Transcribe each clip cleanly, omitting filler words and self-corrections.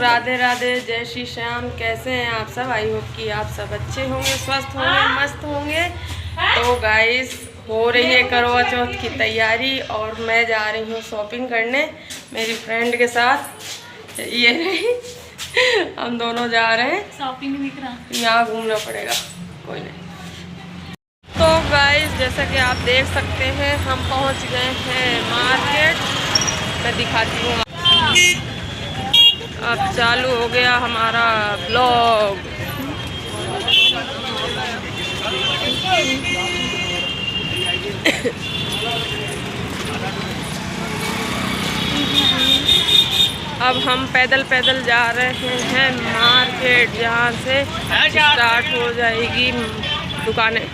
राधे राधे, जय श्री श्याम। कैसे हैं आप सब? आई होप कि आप सब अच्छे होंगे, स्वस्थ होंगे, मस्त होंगे। तो गाइस, हो रही है करवा चौथ की तैयारी और मैं जा रही हूँ शॉपिंग करने मेरी फ्रेंड के साथ। ये रही, हम दोनों जा रहे हैं शॉपिंग भी करा, यहाँ घूमना पड़ेगा, कोई नहीं। तो गाइस, जैसा कि आप देख सकते हैं, हम पहुँच गए हैं मार्केट। मैं दिखाती हूँ। अब चालू हो गया हमारा ब्लॉग। अब हम पैदल पैदल जा रहे हैं मार्केट, जहाँ से स्टार्ट हो जाएगी दुकानें।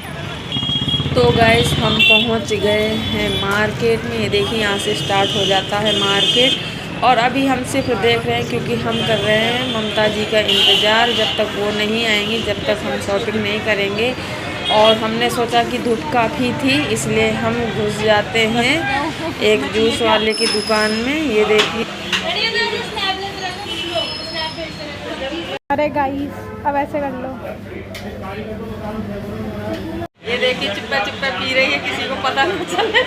तो गाइस, हम पहुँच गए हैं मार्केट में। ये देखिए, यहाँ से स्टार्ट हो जाता है मार्केट। और अभी हम सिर्फ देख रहे हैं क्योंकि हम कर रहे हैं ममता जी का इंतज़ार। जब तक वो नहीं आएंगी, जब तक हम शॉपिंग नहीं करेंगे। और हमने सोचा कि धूप काफ़ी थी, इसलिए हम घुस जाते हैं एक जूस वाले की दुकान में। ये देखिए, अरे गाइस, अब ऐसे कर लो। ये देखिए, चिप्पा चिप्पा पी रही है, किसी को पता नहीं चले।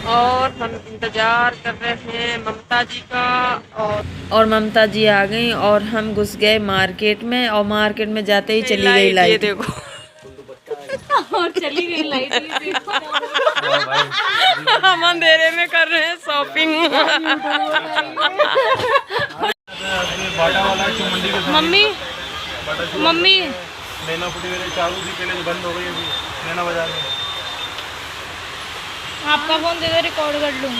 और हम इंतज़ार कर रहे हैं ममता जी का। और ममता जी आ गई और हम घुस गए मार्केट में। और मार्केट में जाते ही चली गई लाइट। ये देखो, और चली गई लाइट। हम अंधेरे में कर रहे हैं शॉपिंग। मम्मी मम्मी नैना फुटी मेरे चालू थी, पहले बंद हो गई, अभी नैना बाजार में। आपका फोन दे दो, रिकॉर्ड कर लूँ।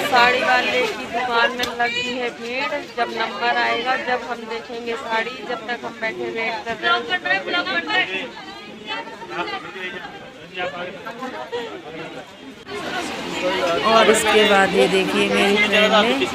साड़ी वाले की दुकान में लगी है भीड़। जब नंबर आएगा, जब हम देखेंगे साड़ी। जब तक हम बैठे वेट कर रहे हैं। और इसके बाद ये देखिए, मेरी फ्रेंड ने,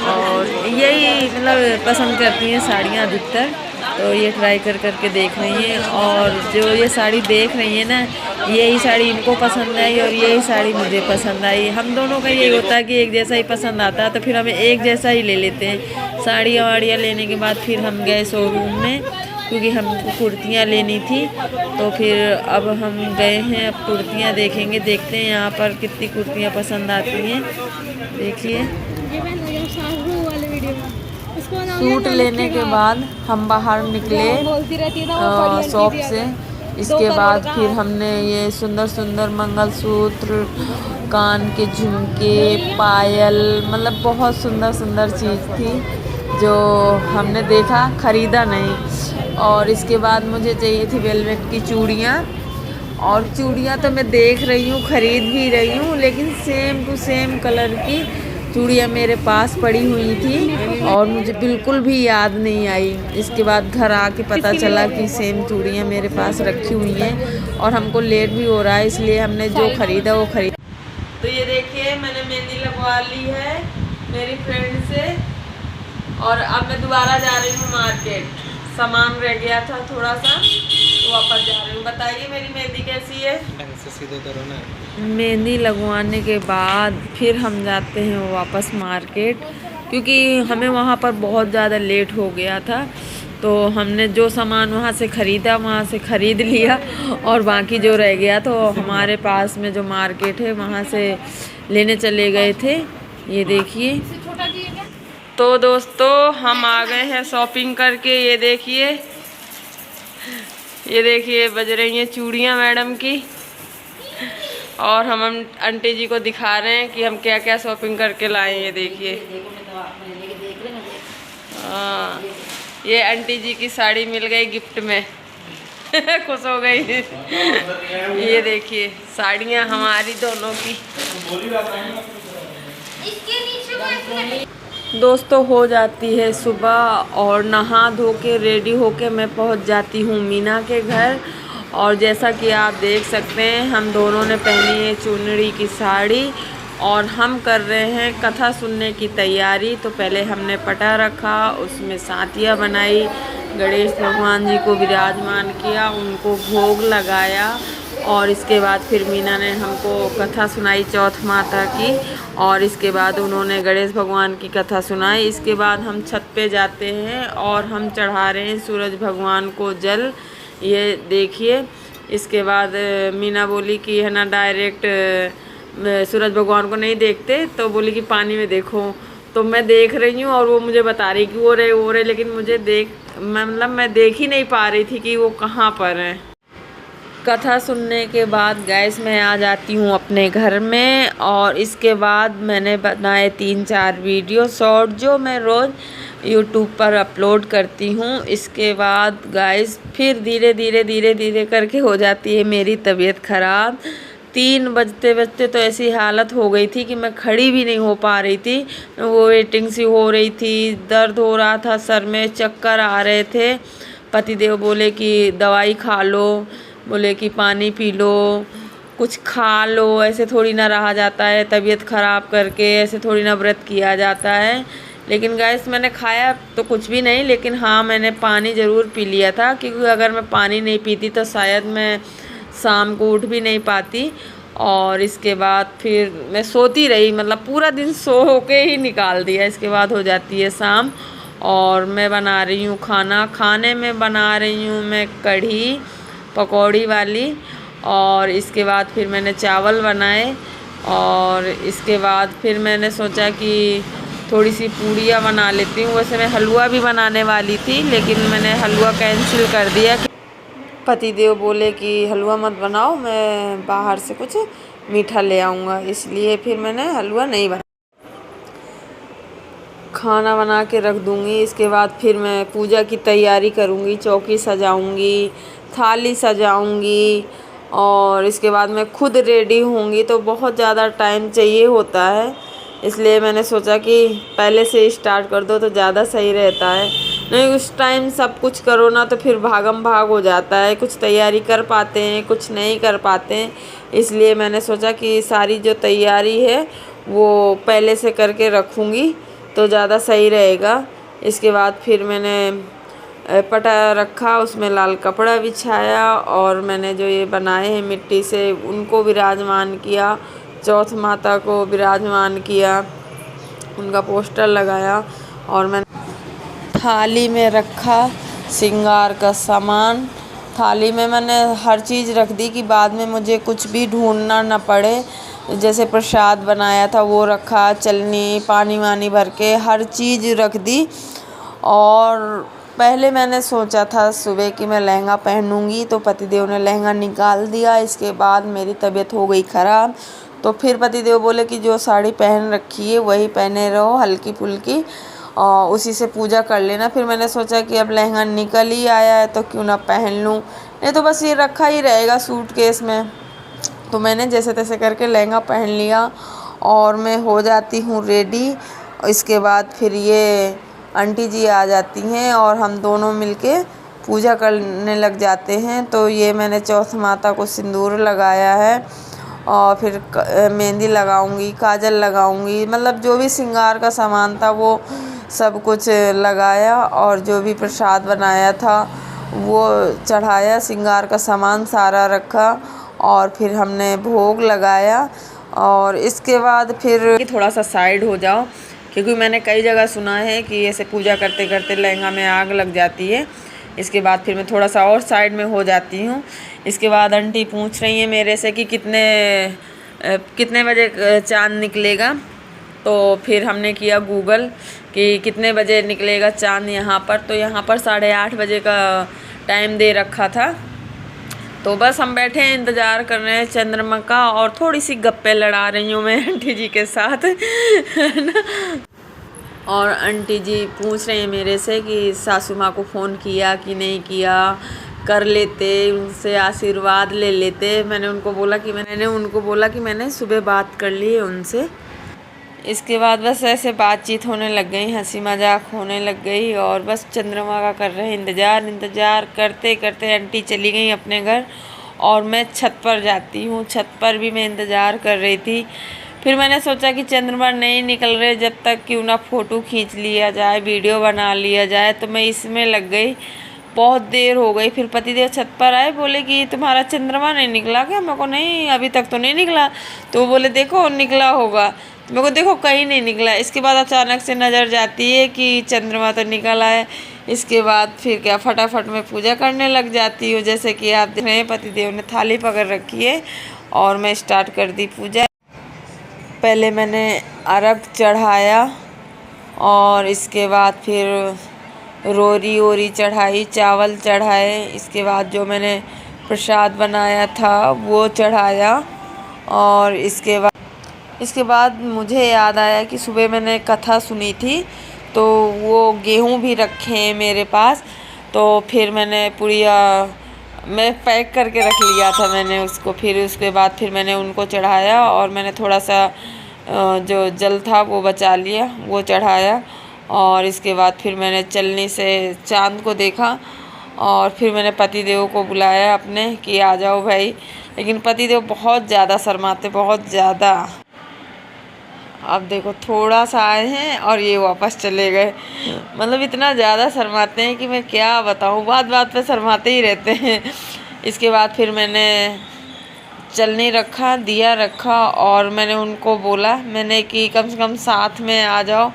और यही मतलब पसंद करती हैं साड़ियाँ अधिकतर, तो ये ट्राई कर करके देख रही हैं। और जो ये साड़ी देख रही है ना, यही साड़ी इनको पसंद आई और यही साड़ी मुझे पसंद आई। हम दोनों का यही होता है कि एक जैसा ही पसंद आता है, तो फिर हमें एक जैसा ही ले लेते हैं। साड़ियाँ वाड़ियाँ लेने के बाद फिर हम गए शोरूम में, क्योंकि हमको कुर्तियाँ लेनी थी। तो फिर अब हम गए हैं, अब कुर्तियाँ देखेंगे, देखते हैं यहाँ पर कितनी कुर्तियाँ पसंद आती हैं। देखिए, सूट लेने के बाद हम बाहर निकले शॉप से। इसके बाद फिर हमने ये सुंदर सुंदर मंगलसूत्र, कान के झुमके, पायल, मतलब बहुत सुंदर सुंदर चीज़ थी जो हमने देखा, ख़रीदा नहीं। और इसके बाद मुझे चाहिए थी वेलवेट की चूड़ियाँ। और चूड़ियाँ तो मैं देख रही हूँ, ख़रीद भी रही हूँ, लेकिन सेम टू सेम कलर की चूड़ियाँ मेरे पास पड़ी हुई थी और मुझे बिल्कुल भी याद नहीं आई। इसके बाद घर आके पता चला कि सेम चूड़ियाँ मेरे पास रखी हुई हैं और हमको लेट भी हो रहा है, इसलिए हमने जो ख़रीदा वो ख़रीदा। तो ये देखिए, मैंने मेहंदी लगवा ली है मेरी फ्रेंड से। और अब मैं दोबारा जा रही हूँ मार्केट। सामान रह गया था थोड़ा सा, तो वापस जा रही हूँ। बताइए, मेरी मेहंदी कैसी है? सीधे करो ना। मेहंदी लगवाने के बाद फिर हम जाते हैं वापस मार्केट, क्योंकि हमें वहाँ पर बहुत ज़्यादा लेट हो गया था। तो हमने जो सामान वहाँ से ख़रीदा, वहाँ से ख़रीद लिया, और बाकी जो रह गया तो हमारे पास में जो मार्केट है वहाँ से लेने चले गए थे। ये देखिए, तो दोस्तों, हम आ गए हैं शॉपिंग करके। ये देखिए बज रही हैं चूड़ियाँ मैडम की। और हम आंटी जी को दिखा रहे हैं कि हम क्या क्या शॉपिंग करके लाए। ये देखिए, हाँ, ये आंटी जी की साड़ी मिल गई गिफ्ट में। खुश हो गई। ये देखिए, साड़ियाँ हमारी दोनों की। दोस्तों, हो जाती है सुबह और नहा धो के रेडी होके मैं पहुंच जाती हूँ मीना के घर। और जैसा कि आप देख सकते हैं, हम दोनों ने पहनी है चुनरी की साड़ी और हम कर रहे हैं कथा सुनने की तैयारी। तो पहले हमने पटा रखा, उसमें सातिया बनाई, गणेश भगवान जी को विराजमान किया, उनको भोग लगाया और इसके बाद फिर मीना ने हमको कथा सुनाई चौथ माता की, और इसके बाद उन्होंने गणेश भगवान की कथा सुनाई। इसके बाद हम छत पे जाते हैं और हम चढ़ा रहे हैं सूरज भगवान को जल, ये देखिए। इसके बाद मीना बोली कि है ना डायरेक्ट सूरज भगवान को नहीं देखते, तो बोली कि पानी में देखो। तो मैं देख रही हूँ और वो मुझे बता रही कि वो रहे, लेकिन मुझे मैं देख ही नहीं पा रही थी कि वो कहाँ पर है। कथा सुनने के बाद गैस मैं आ जाती हूँ अपने घर में, और इसके बाद मैंने बनाए 3-4 वीडियो शॉर्ट जो मैं रोज़ यूट्यूब पर अपलोड करती हूँ। इसके बाद गाइस फिर धीरे धीरे करके हो जाती है मेरी तबीयत ख़राब। 3 बजते तो ऐसी हालत हो गई थी कि मैं खड़ी भी नहीं हो पा रही थी, वो वेटिंग सी हो रही थी, दर्द हो रहा था सर में, चक्कर आ रहे थे। पतिदेव बोले कि दवाई खा लो, बोले कि पानी पी लो, कुछ खा लो, ऐसे थोड़ी ना रहा जाता है तबीयत ख़राब करके, ऐसे थोड़ी ना व्रत किया जाता है। लेकिन गैस मैंने खाया तो कुछ भी नहीं, लेकिन हाँ मैंने पानी ज़रूर पी लिया था, क्योंकि अगर मैं पानी नहीं पीती तो शायद मैं शाम को उठ भी नहीं पाती। और इसके बाद फिर मैं सोती रही, मतलब पूरा दिन सो के ही निकाल दिया। इसके बाद हो जाती है शाम और मैं बना रही हूँ खाना। खाने में बना रही हूँ मैं कढ़ी पकौड़ी वाली, और इसके बाद फिर मैंने चावल बनाए, और इसके बाद फिर मैंने सोचा कि थोड़ी सी पूड़ियाँ बना लेती हूँ। वैसे मैं हलवा भी बनाने वाली थी, लेकिन मैंने हलवा कैंसिल कर दिया। पतिदेव बोले कि हलवा मत बनाओ, मैं बाहर से कुछ मीठा ले आऊँगा, इसलिए फिर मैंने हलवा नहीं बनाया। खाना बना के रख दूँगी। इसके बाद फिर मैं पूजा की तैयारी करूँगी, चौकी सजाऊँगी, थाली सजाऊँगी, और इसके बाद मैं खुद रेडी होंगी। तो बहुत ज़्यादा टाइम चाहिए होता है, इसलिए मैंने सोचा कि पहले से स्टार्ट कर दो तो ज़्यादा सही रहता है। नहीं उस टाइम सब कुछ करो ना तो फिर भागम भाग हो जाता है, कुछ तैयारी कर पाते हैं, कुछ नहीं कर पाते हैं। इसलिए मैंने सोचा कि सारी जो तैयारी है वो पहले से करके रखूँगी तो ज़्यादा सही रहेगा। इसके बाद फिर मैंने पटा रखा, उसमें लाल कपड़ा बिछाया, और मैंने जो ये बनाए हैं मिट्टी से उनको विराजमान किया, चौथ माता को विराजमान किया, उनका पोस्टर लगाया, और मैंने थाली में रखा श्रृंगार का सामान। थाली में मैंने हर चीज़ रख दी कि बाद में मुझे कुछ भी ढूंढना ना पड़े। जैसे प्रसाद बनाया था वो रखा, चलनी पानी वानी भर के हर चीज़ रख दी। और पहले मैंने सोचा था सुबह कि मैं लहंगा पहनूंगी, तो पतिदेव ने लहंगा निकाल दिया। इसके बाद मेरी तबीयत हो गई ख़राब, तो फिर पतिदेव बोले कि जो साड़ी पहन रखी है वही पहने रहो, हल्की फुल्की, और उसी से पूजा कर लेना। फिर मैंने सोचा कि अब लहंगा निकल ही आया है तो क्यों ना पहन लूँ, नहीं तो बस ये रखा ही रहेगा सूटकेस में। तो मैंने जैसे तैसे करके लहंगा पहन लिया और मैं हो जाती हूँ रेडी। इसके बाद फिर ये आंटी जी आ जाती हैं और हम दोनों मिलके पूजा करने लग जाते हैं। तो ये मैंने चौथ माता को सिंदूर लगाया है, और फिर मेहंदी लगाऊंगी, काजल लगाऊंगी, मतलब जो भी श्रृंगार का सामान था वो सब कुछ लगाया, और जो भी प्रसाद बनाया था वो चढ़ाया, श्रृंगार का सामान सारा रखा, और फिर हमने भोग लगाया। और इसके बाद फिर थोड़ा सा साइड हो जाओ, क्योंकि मैंने कई जगह सुना है कि ऐसे पूजा करते करते लहंगा में आग लग जाती है। इसके बाद फिर मैं थोड़ा सा और साइड में हो जाती हूँ। इसके बाद आंटी पूछ रही हैं मेरे से कि कितने बजे चाँद निकलेगा। तो फिर हमने किया गूगल कि कितने बजे निकलेगा चाँद यहाँ पर, तो यहाँ पर 8:30 बजे का टाइम दे रखा था। तो बस हम बैठे हैं, इंतज़ार कर रहे हैं चंद्रमा का, और थोड़ी सी गप्पे लड़ा रही हूँ मैं आंटी जी के साथ है ना। और आंटी जी पूछ रहे हैं मेरे से कि सासू माँ को फ़ोन किया कि नहीं किया, कर लेते, उनसे आशीर्वाद ले लेते। मैंने उनको बोला कि मैंने सुबह बात कर ली है उनसे। इसके बाद बस ऐसे बातचीत होने लग गई, हंसी मजाक होने लग गई, और बस चंद्रमा का कर रहे हैं इंतज़ार करते करते आंटी चली गई अपने घर, और मैं छत पर जाती हूँ। छत पर भी मैं इंतज़ार कर रही थी। फिर मैंने सोचा कि चंद्रमा नहीं निकल रहे, जब तक क्यों ना फ़ोटो खींच लिया जाए, वीडियो बना लिया जाए। तो मैं इसमें लग गई बहुत देर हो गई। फिर पतिदेव छत पर आए, बोले कि तुम्हारा चंद्रमा नहीं निकला क्या? मेरे को नहीं, अभी तक तो नहीं निकला। तो वो बोले देखो निकला होगा। मेरे को देखो कहीं नहीं निकला। इसके बाद अचानक से नज़र जाती है कि चंद्रमा तो निकल आए। इसके बाद फिर क्या, फटाफट मैं पूजा करने लग जाती हूँ। जैसे कि आप देख रहे हैं पतिदेव ने थाली पकड़ रखी है और मैं स्टार्ट कर दी पूजा। पहले मैंने अर्घ चढ़ाया और इसके बाद फिर रोरी वोरी चढ़ाई, चावल चढ़ाए। इसके बाद जो मैंने प्रसाद बनाया था वो चढ़ाया। और इसके बाद मुझे याद आया कि सुबह मैंने कथा सुनी थी, तो वो गेहूँ भी रखे हैं मेरे पास। तो फिर मैंने पुड़िया मैं पैक करके रख लिया था मैंने उसको। फिर उसके बाद फिर मैंने उनको चढ़ाया और मैंने थोड़ा सा जो जल था वो बचा लिया, वो चढ़ाया। और इसके बाद फिर मैंने चलनी से चाँद को देखा और फिर मैंने पतिदेव को बुलाया अपने कि आ जाओ भाई। लेकिन पतिदेव बहुत ज़्यादा शर्माते, बहुत ज़्यादा। अब देखो थोड़ा सा आए हैं और ये वापस चले गए। मतलब इतना ज़्यादा शर्माते हैं कि मैं क्या बताऊँ, बात बात पे शर्माते ही रहते हैं। इसके बाद फिर मैंने चलनी रखा, दिया रखा और मैंने उनको बोला मैंने कि कम से कम साथ में आ जाओ,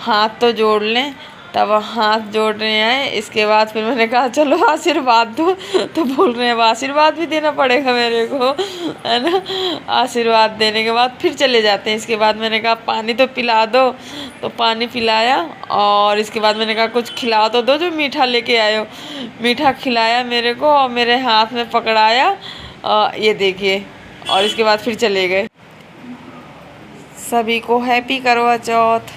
हाथ तो जोड़ लें। तब हाथ जोड़ने आए। इसके बाद फिर मैंने कहा चलो आशीर्वाद दो। तो बोल रहे हैं अब आशीर्वाद भी देना पड़ेगा मेरे को, है ना। आशीर्वाद देने के बाद फिर चले जाते हैं। इसके बाद मैंने कहा पानी तो पिला दो, तो पानी पिलाया। और इसके बाद मैंने कहा कुछ खिला तो दो जो मीठा लेके आए हो। मीठा खिलाया मेरे को और मेरे हाथ में पकड़ाया, ये देखिए। और इसके बाद फिर चले गए। सभी को हैप्पी करवा चौथ।